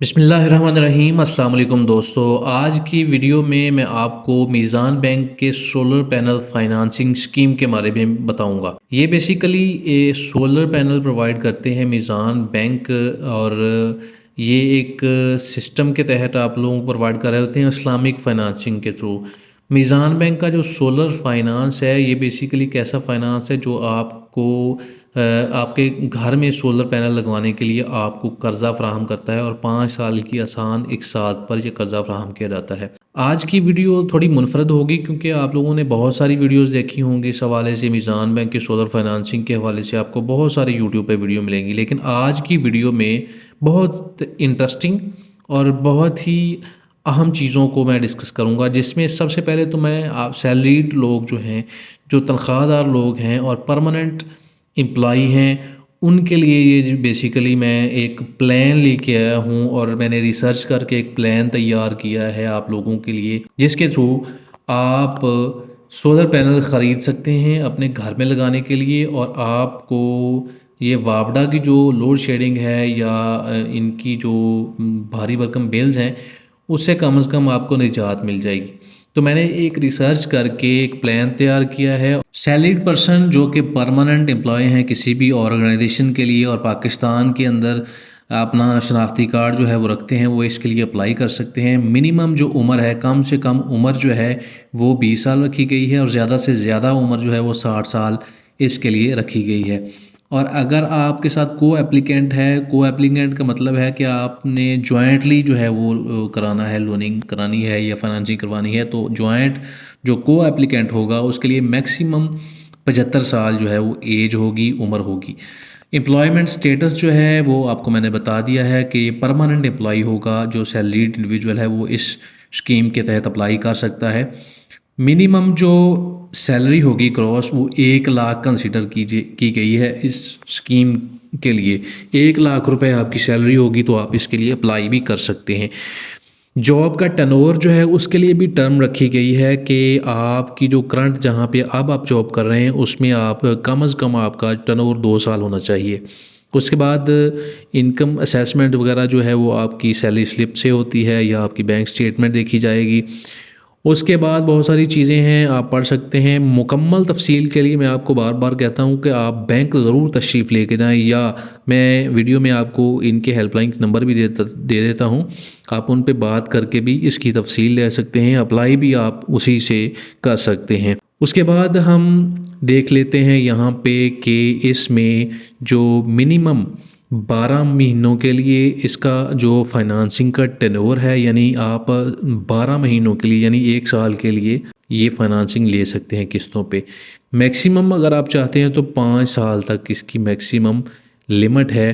बिस्मिल्लाहिर्रहमानिर्रहीम अस्सलाम वालेकुम दोस्तों। आज की वीडियो में मैं आपको मीज़ान बैंक के सोलर पैनल फाइनेंसिंग स्कीम के बारे में बताऊंगा। ये बेसिकली सोलर पैनल प्रोवाइड करते हैं मीज़ान बैंक, और ये एक सिस्टम के तहत आप लोगों को प्रोवाइड कर रहे होते हैं इस्लामिक फाइनेंसिंग के थ्रू। मीज़ान बैंक का जो सोलर फाइनेंस है, ये बेसिकली कैसा फाइनेंस है जो आपको आपके घर में सोलर पैनल लगवाने के लिए आपको कर्ज़ा फ्राहम करता है, और 5 साल की आसान इकसात पर यह कर्ज़ा फ्राहम किया जाता है। आज की वीडियो थोड़ी मुनफरद होगी क्योंकि आप लोगों ने बहुत सारी वीडियोस देखी होंगी इस हवाले से। मीज़ान बैंक के सोलर फाइनेंसिंग के हवाले से आपको बहुत सारे यूट्यूब पे वीडियो मिलेंगी, लेकिन आज की वीडियो में बहुत इंटरेस्टिंग और बहुत ही अहम चीज़ों को मैं डिस्कस करूंगा, जिसमें सबसे पहले तो मैं आप सैलरीड लोग जो हैं, जो तनख्वाहदार लोग हैं और परमानेंट एम्प्लॉई हैं, उनके लिए ये बेसिकली मैं एक प्लान लेके आया हूँ, और मैंने रिसर्च करके एक प्लान तैयार किया है आप लोगों के लिए, जिसके थ्रू आप सोलर पैनल ख़रीद सकते हैं अपने घर में लगाने के लिए, और आपको ये वापडा की जो लोड शेडिंग है या इनकी जो भारी भरकम बिल्स हैं, उससे कम से कम आपको निजात मिल जाएगी। तो मैंने एक रिसर्च करके एक प्लान तैयार किया है। सैलरीड पर्सन जो कि परमानेंट एम्प्लॉय हैं किसी भी ऑर्गेनाइजेशन के लिए और पाकिस्तान के अंदर अपना शनाख्ती कार्ड जो है वो रखते हैं, वो इसके लिए अप्लाई कर सकते हैं। मिनिमम जो उम्र है, कम से कम उम्र जो है वो 20 साल रखी गई है, और ज़्यादा से ज़्यादा उम्र जो है वो 60 साल इसके लिए रखी गई है। और अगर आपके साथ को एप्लीकेंट है, को एप्लीकेंट का मतलब है कि आपने जॉइंटली जो है वो कराना है, लोनिंग करानी है या फाइनेंसिंग करवानी है, तो जॉइंट जो को एप्लीकेंट होगा उसके लिए मैक्सिमम 75 साल जो है वो एज होगी, उम्र होगी। एम्प्लॉयमेंट स्टेटस जो है वो आपको मैंने बता दिया है कि ये परमानेंट एम्प्लॉय होगा। जो सैलरीड इंडिविजुअल है वो इस स्कीम के तहत अप्लाई कर सकता है। मिनिमम जो सैलरी होगी क्रॉस, वो 1 लाख कंसिडर की गई है इस स्कीम के लिए। 1 लाख रुपए आपकी सैलरी होगी तो आप इसके लिए अप्लाई भी कर सकते हैं। जॉब का टर्नओवर जो है उसके लिए भी टर्म रखी गई है कि आपकी जो करंट जहाँ पे अब आप जॉब कर रहे हैं उसमें आप कम से कम आपका टर्नओवर 2 साल होना चाहिए। उसके बाद इनकम असेसमेंट वगैरह जो है वो आपकी सैलरी स्लिप से होती है या आपकी बैंक स्टेटमेंट देखी जाएगी। उसके बाद बहुत सारी चीज़ें हैं, आप पढ़ सकते हैं। मुकम्मल तफसील के लिए मैं आपको बार बार कहता हूं कि आप बैंक ज़रूर तशरीफ़ लेके जाएं, या मैं वीडियो में आपको इनके हेल्पलाइन नंबर भी दे देता हूं। आप उन पे बात करके भी इसकी तफसील ले सकते हैं, अप्लाई भी आप उसी से कर सकते हैं। उसके बाद हम देख लेते हैं यहाँ पे कि इसमें जो मिनिमम 12 महीनों के लिए इसका जो फाइनेंसिंग का टेन्योर है, यानी आप 12 महीनों के लिए यानी 1 साल के लिए ये फाइनेंसिंग ले सकते हैं किस्तों पे। मैक्सिमम अगर आप चाहते हैं तो 5 साल तक इसकी मैक्सिमम लिमिट है।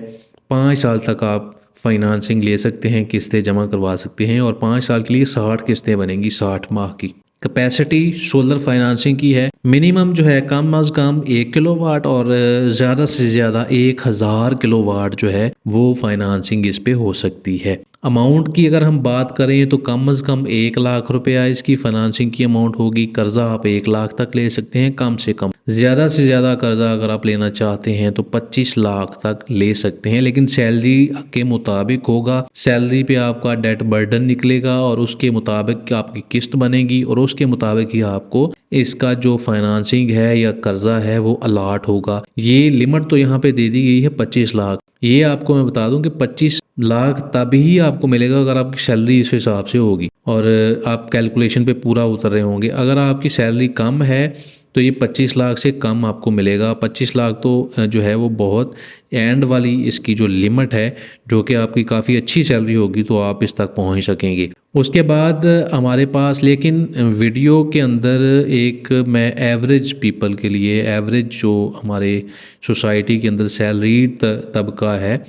5 साल तक आप फाइनेंसिंग ले सकते हैं, किस्तें जमा करवा सकते हैं, और 5 साल के लिए 60 किस्तें बनेंगी 60 माह की। कैपेसिटी सोलर फाइनेंसिंग की है, मिनिमम जो है कम अज़ कम 1 किलोवाट, और ज़्यादा से ज़्यादा 1000 किलोवाट जो है वो फाइनेंसिंग इस पे हो सकती है। अमाउंट की अगर हम बात करें तो कम अज़ कम 1 लाख रुपया इसकी फाइनेंसिंग की अमाउंट होगी। कर्ज़ा आप 1 लाख तक ले सकते हैं कम से कम। ज़्यादा से ज़्यादा कर्ज़ा अगर आप लेना चाहते हैं तो 25 लाख तक ले सकते हैं, लेकिन सैलरी के मुताबिक होगा। सैलरी पे आपका डेट बर्डन निकलेगा और उसके मुताबिक आपकी किस्त बनेगी, और उसके मुताबिक ही आपको इसका जो फाइनेंसिंग है या कर्जा है वो अलाट होगा। ये लिमिट तो यहाँ पे दे दी गई है 25 लाख। ये आपको मैं बता दूं कि 25 लाख तभी आपको मिलेगा अगर आपकी सैलरी इस हिसाब से होगी और आप कैलकुलेशन पे पूरा उतर रहे होंगे। अगर आपकी सैलरी कम है तो ये 25 लाख से कम आपको मिलेगा। 25 लाख तो जो है वो बहुत एंड वाली इसकी जो लिमिट है, जो कि आपकी काफ़ी अच्छी सैलरी होगी तो आप इस तक पहुंच सकेंगे। उसके बाद हमारे पास लेकिन वीडियो के अंदर एक मैं एवरेज पीपल के लिए, एवरेज जो हमारे सोसाइटी के अंदर सैलरी तबका है,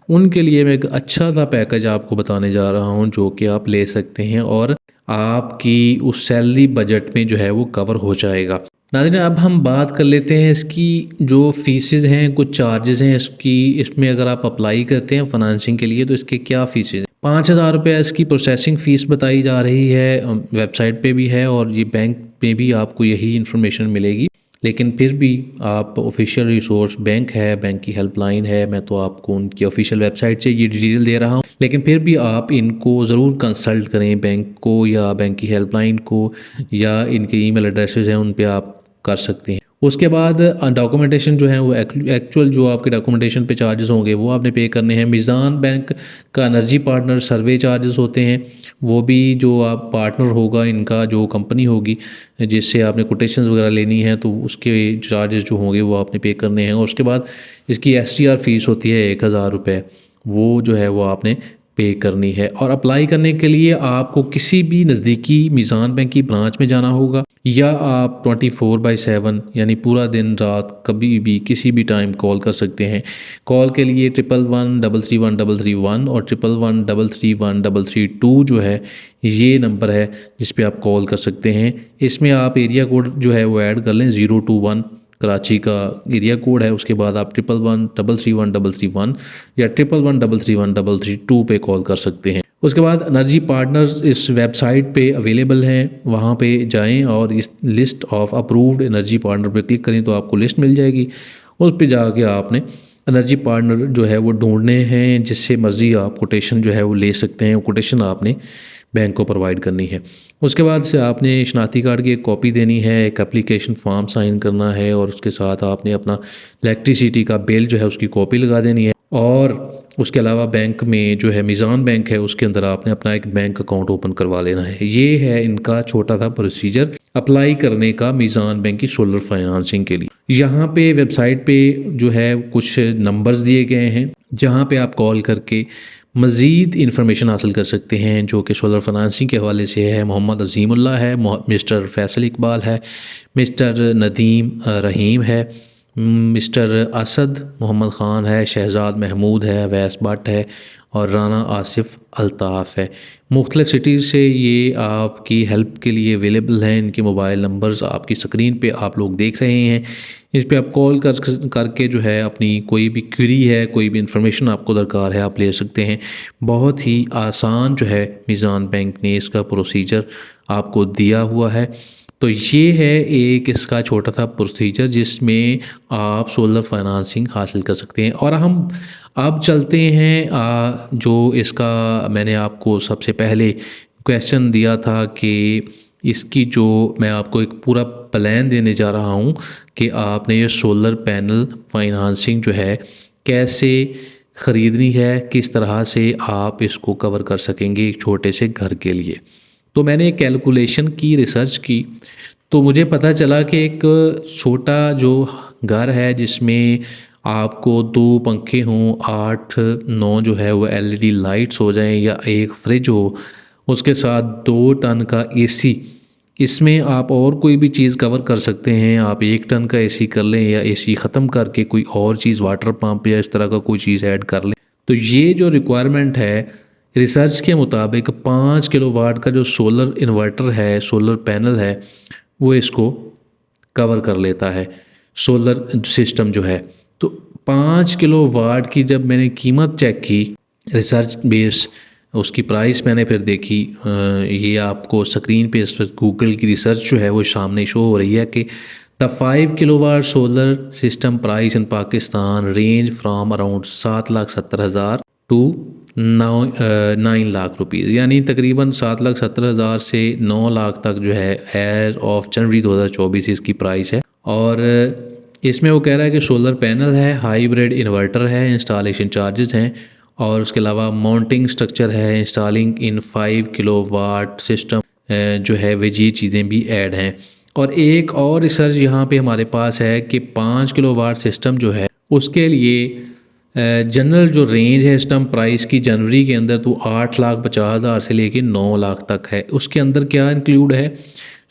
उनके लिए मैं एक अच्छा सा पैकेज आपको बताने जा रहा हूं जो कि आप ले सकते हैं और आपकी उस सैलरी बजट में जो है वो कवर हो जाएगा। नाज़रीन, अब हम बात कर लेते हैं इसकी जो फ़ीसेज़ हैं, कुछ चार्जेस हैं इसकी। इसमें अगर आप अप्लाई करते हैं फाइनेंसिंग के लिए तो इसके क्या फ़ीसेज़ हैं। 5000 रुपये इसकी प्रोसेसिंग फ़ीस बताई जा रही है, वेबसाइट पे भी है और ये बैंक में भी आपको यही इन्फॉर्मेशन मिलेगी। लेकिन फिर भी आप ऑफिशियल रिसोर्स बैंक है, बैंक की हेल्पलाइन है, मैं तो आपको उनकी ऑफिशियल वेबसाइट से ये डिटेल दे रहा हूँ, लेकिन फिर भी आप इनको ज़रूर कंसल्ट करें, बैंक को या बैंक की हेल्पलाइन को, या इनके ईमेल एड्रेसेस हैं उन पे आप कर सकते हैं। उसके बाद डॉक्यूमेंटेशन जो है वो एक्चुअल जो आपके डॉक्यूमेंटेशन पे चार्जेस होंगे वो आपने पे करने हैं। मीज़ान बैंक का एनर्जी पार्टनर सर्वे चार्जेस होते हैं, वो भी जो आप पार्टनर होगा इनका, जो कंपनी होगी जिससे आपने कोटेशंस वगैरह लेनी है, तो उसके चार्जेस जो होंगे वो आपने पे करने हैं। और उसके बाद इसकी STR फीस होती है 1000 रुपये, वो जो है वो आपने पे करनी है। और अप्लाई करने के लिए आपको किसी भी नज़दीकी मीज़ान बैंक की ब्रांच में जाना होगा, या आप 24/7 यानी पूरा दिन रात कभी भी किसी भी टाइम कॉल कर सकते हैं। कॉल के लिए 1113131331 और 1113131332 जो है ये नंबर है जिस पे आप कॉल कर सकते हैं। इसमें आप एरिया कोड जो है वो ऐड कर लें, 021 कराची का एरिया कोड है। उसके बाद आप 1113131331 या 1113131332 पे कॉल कर सकते हैं। उसके बाद एनर्जी पार्टनर्स इस वेबसाइट पे अवेलेबल हैं, वहाँ पे जाएं और इस list of approved energy partner पे क्लिक करें तो आपको लिस्ट मिल जाएगी। उस पे जाके आपने एनर्जी पार्टनर जो है वो ढूंढने हैं, जिससे मर्ज़ी आप कोटेशन जो है वो ले सकते हैं। कोटेशन आपने बैंक को प्रोवाइड करनी है। उसके बाद से आपने शनाख्ती कार्ड की एक कॉपी देनी है, एक एप्लीकेशन फॉर्म साइन करना है, और उसके साथ आपने अपना इलेक्ट्रिसिटी का बिल जो है उसकी कॉपी लगा देनी है। और उसके अलावा बैंक में जो है मीज़ान बैंक है उसके अंदर आपने अपना एक बैंक अकाउंट ओपन करवा लेना है। ये है इनका छोटा सा प्रोसीजर अप्लाई करने का मीज़ान बैंक की सोलर फाइनेंसिंग के लिए। यहाँ पे वेबसाइट पे जो है कुछ नंबर्स दिए गए हैं जहाँ पे आप कॉल करके मज़ीद इन्फॉर्मेशन हासिल कर सकते हैं, जो कि सोलर फाइनेंसिंग के हवाले से है। मोहम्मद अज़ीमुल्लाह है, मिस्टर फैसल इकबाल है, मिस्टर नदीम रहीम है, मिस्टर असद मोहम्मद ख़ान है, शहजाद महमूद है, अवैस भट्ट है, और राना आसिफ अल्ताफ़ है। मुख्तलिफ़ सिटीज़ से ये आपकी हेल्प के लिए अवेलेबल हैं। इनके मोबाइल नंबर्स आपकी स्क्रीन पे आप लोग देख रहे हैं। इस पे आप कॉल करके जो है अपनी कोई भी क्वेरी है, कोई भी इंफॉर्मेशन आपको दरकार है, आप ले सकते हैं। बहुत ही आसान जो है मीज़ान बैंक ने इसका प्रोसीजर आपको दिया हुआ है। तो ये है एक इसका छोटा सा प्रोसीजर जिसमें आप सोलर फाइनेंसिंग हासिल कर सकते हैं। और हम अब चलते हैं जो इसका मैंने आपको सबसे पहले क्वेश्चन दिया था कि इसकी जो मैं आपको एक पूरा प्लान देने जा रहा हूँ कि आपने ये सोलर पैनल फाइनेंसिंग जो है कैसे ख़रीदनी है, किस तरह से आप इसको कवर कर सकेंगे एक छोटे से घर के लिए। तो मैंने एक कैलकुलेशन की, रिसर्च की, तो मुझे पता चला कि एक छोटा जो घर है जिसमें आपको 2 पंखे हों, 8-9 जो है वो LED लाइट्स हो जाएं, या एक फ्रिज हो, उसके साथ 2 टन का AC, इसमें आप और कोई भी चीज़ कवर कर सकते हैं। आप 1 टन का AC कर लें, या AC ख़त्म करके कोई और चीज़ वाटर पंप या इस तरह का कोई चीज़ ऐड कर लें। तो ये जो रिक्वायरमेंट है रिसर्च के मुताबिक 5 किलोवाट का जो सोलर इन्वर्टर है, सोलर पैनल है, वो इसको कवर कर लेता है, सोलर सिस्टम जो है। तो 5 किलोवाट की जब मैंने कीमत चेक की रिसर्च बेस, उसकी प्राइस मैंने फिर देखी, ये आपको स्क्रीन पे इस गूगल की रिसर्च जो है वो सामने शो हो रही है कि the 5 kilowatt solar system price in Pakistan range from around 7,70,000 to 9 lakh rupees, यानी तकरीबन 7,70,000 से 9 लाख तक जो है एज ऑफ जनवरी 2024 इसकी प्राइस है। और इसमें वो कह रहा है कि सोलर पैनल है, हाइब्रिड इन्वर्टर है, इंस्टॉलेशन चार्जेस हैं, और उसके अलावा माउंटिंग स्ट्रक्चर है, इंस्टॉलिंग इन 5 किलोवाट सिस्टम जो है वे ये चीज़ें भी ऐड हैं। और एक और रिसर्च यहाँ पे हमारे पास है कि 5 किलोवाट सिस्टम जो है उसके लिए जनरल जो रेंज है सिस्टम प्राइस की जनवरी के अंदर तो 8,50,000 से लेके 9 लाख तक है। उसके अंदर क्या इंक्लूड है?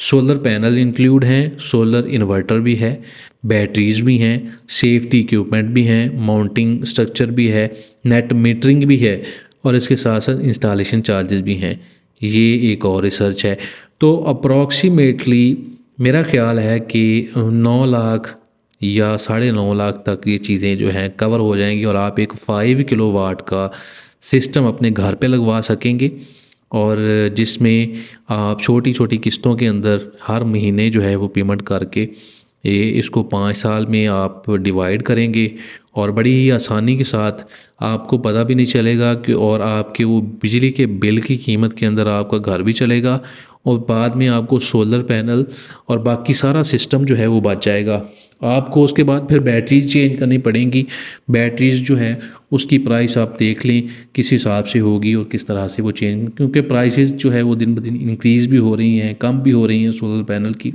सोलर पैनल इंक्लूड हैं, सोलर इन्वर्टर भी है, बैटरीज भी हैं, सेफ्टी इक्विपमेंट भी हैं, माउंटिंग स्ट्रक्चर भी है, नेट मीटरिंग भी है, और इसके साथ साथ इंस्टॉलेशन चार्जेस भी हैं। ये एक और रिसर्च है। तो अप्रॉक्सीमेटली मेरा ख्याल है कि 9 लाख या 9.5 लाख तक ये चीज़ें जो हैं कवर हो जाएंगी, और आप एक 5 किलोवाट का सिस्टम अपने घर पे लगवा सकेंगे, और जिसमें आप छोटी छोटी किस्तों के अंदर हर महीने जो है वो पेमेंट करके ये इसको 5 साल में आप डिवाइड करेंगे और बड़ी ही आसानी के साथ आपको पता भी नहीं चलेगा कि और आपके वो बिजली के बिल की कीमत के अंदर आपका घर भी चलेगा और बाद में आपको सोलर पैनल और बाकी सारा सिस्टम जो है वो बच जाएगा। आपको उसके बाद फिर बैटरीज चेंज करनी पड़ेंगी। बैटरीज जो है उसकी प्राइस आप देख लें किस हिसाब से होगी और किस तरह से वो चेंज, क्योंकि प्राइसेस जो है वो दिन ब दिन इंक्रीज़ भी हो रही हैं, कम भी हो रही हैं सोलर पैनल की।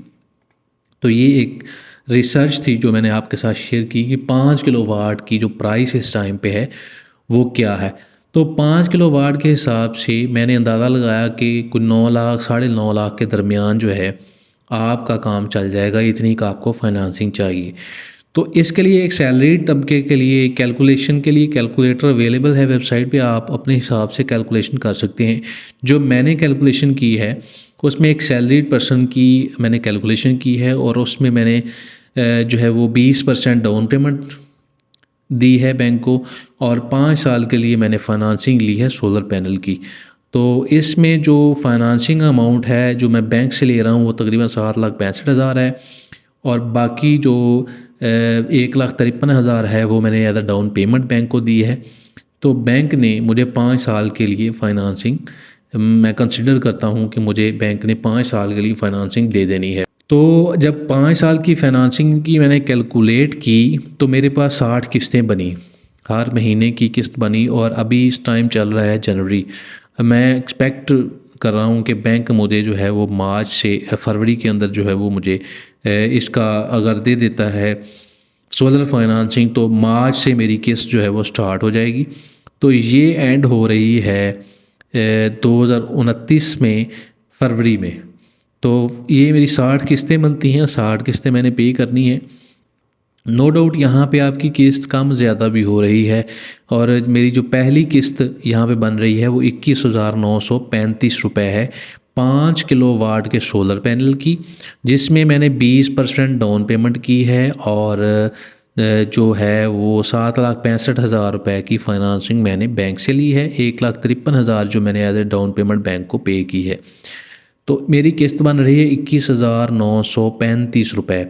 तो ये एक रिसर्च थी जो मैंने आपके साथ शेयर की कि 5 किलोवाट की जो प्राइस इस टाइम पे है वो क्या है। तो 5 किलोवाट के हिसाब से मैंने अंदाज़ा लगाया कि कुछ 9 लाख 9.5 लाख के दरमियान जो है आपका काम चल जाएगा, इतनी का आपको फाइनेंसिंग चाहिए। तो इसके लिए एक सैलरीड तबके के लिए कैलकुलेशन के लिए कैलकुलेटर अवेलेबल है वेबसाइट पे, आप अपने हिसाब से कैलकुलेशन कर सकते हैं। जो मैंने कैलकुलेशन की है उसमें एक सैलरीड पर्सन की मैंने कैलकुलेशन की है और उसमें मैंने जो है वो 20% डाउन पेमेंट दी है बैंक को और 5 साल के लिए मैंने फाइनेंसिंग ली है सोलर पैनल की। तो इसमें जो फाइनेंसिंग अमाउंट है जो मैं बैंक से ले रहा हूँ वो तकरीबन 7,65,000 है और बाकी जो 1,53,000 है वो मैंने as a down payment bank को दी है। तो बैंक ने मुझे 5 साल के लिए फ़ाइनेंसिंग, मैं कंसिडर करता हूँ कि मुझे बैंक ने 5 साल के लिए फ़ाइनेंसिंग दे देनी है। तो जब 5 साल की फ़ाइनेंसिंग की मैंने कैलकुलेट की तो मेरे पास 60 किस्तें बनी, हर महीने की किस्त बनी और अभी इस टाइम चल रहा है जनवरी। मैं एक्सपेक्ट कर रहा हूँ कि बैंक मुझे जो है वो मार्च से फरवरी के अंदर जो है वो मुझे इसका अगर दे देता है सोलर फाइनेंसिंग तो मार्च से मेरी किस्त जो है वो स्टार्ट हो जाएगी। तो ये एंड हो रही है 2029 में फरवरी में। तो ये मेरी 60 किस्तें बनती हैं, 60 किस्तें मैंने पे करनी है। नो डाउट यहाँ पे आपकी किस्त कम ज़्यादा भी हो रही है और मेरी जो पहली किस्त यहाँ पे बन रही है वो 21,935 रुपये है 5 किलोवाट के सोलर पैनल की, जिसमें मैंने 20% डाउन पेमेंट की है और जो है वो 7,65,000 रुपये की फ़ाइनेंसिंग मैंने बैंक से ली है। 1,53,000 जो मैंने as a down payment bank को पे की है। तो मेरी किस्त बन रही है 21,935 रुपये।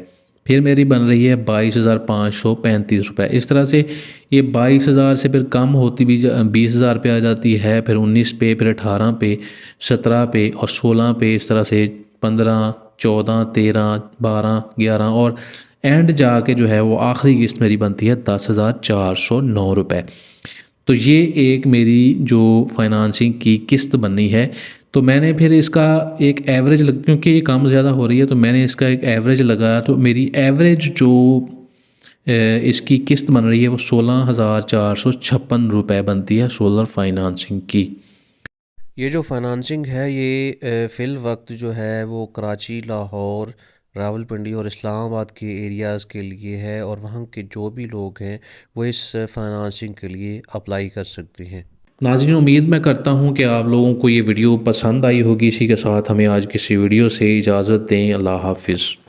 फिर मेरी बन रही है 22,535 रुपये। इस तरह से ये 22,000 से फिर कम होती भी 20,000 पे आ जाती है, फिर 19 पे, फिर 18 पे, 17 पे और 16 पे, इस तरह से 15, 14, 13, 12, 11 और एंड जाके जो है वो आखिरी किस्त मेरी बनती है 10,409 रुपये। तो ये एक मेरी जो फाइनेंसिंग की किस्त बननी है। तो मैंने फिर इसका एक एवरेज क्योंकि ये कम ज़्यादा हो रही है तो मैंने इसका एक एवरेज लगाया तो मेरी एवरेज जो इसकी किस्त बन रही है वो 16,456 रुपये बनती है सोलर फाइनेंसिंग की। ये जो फाइनेंसिंग है ये फ़िल वक्त जो है वो कराची, लाहौर, रावलपिंडी और इस्लामाबाद के एरियाज़ के लिए है और वहाँ के जो भी लोग हैं वो इस फाइनेंसिंग के लिए अप्लाई कर सकते हैं। नाज़रीन, उम्मीद मैं करता हूँ कि आप लोगों को ये वीडियो पसंद आई होगी। इसी के साथ हमें आज किसी वीडियो से इजाज़त दें। अल्लाह हाफ़िज़।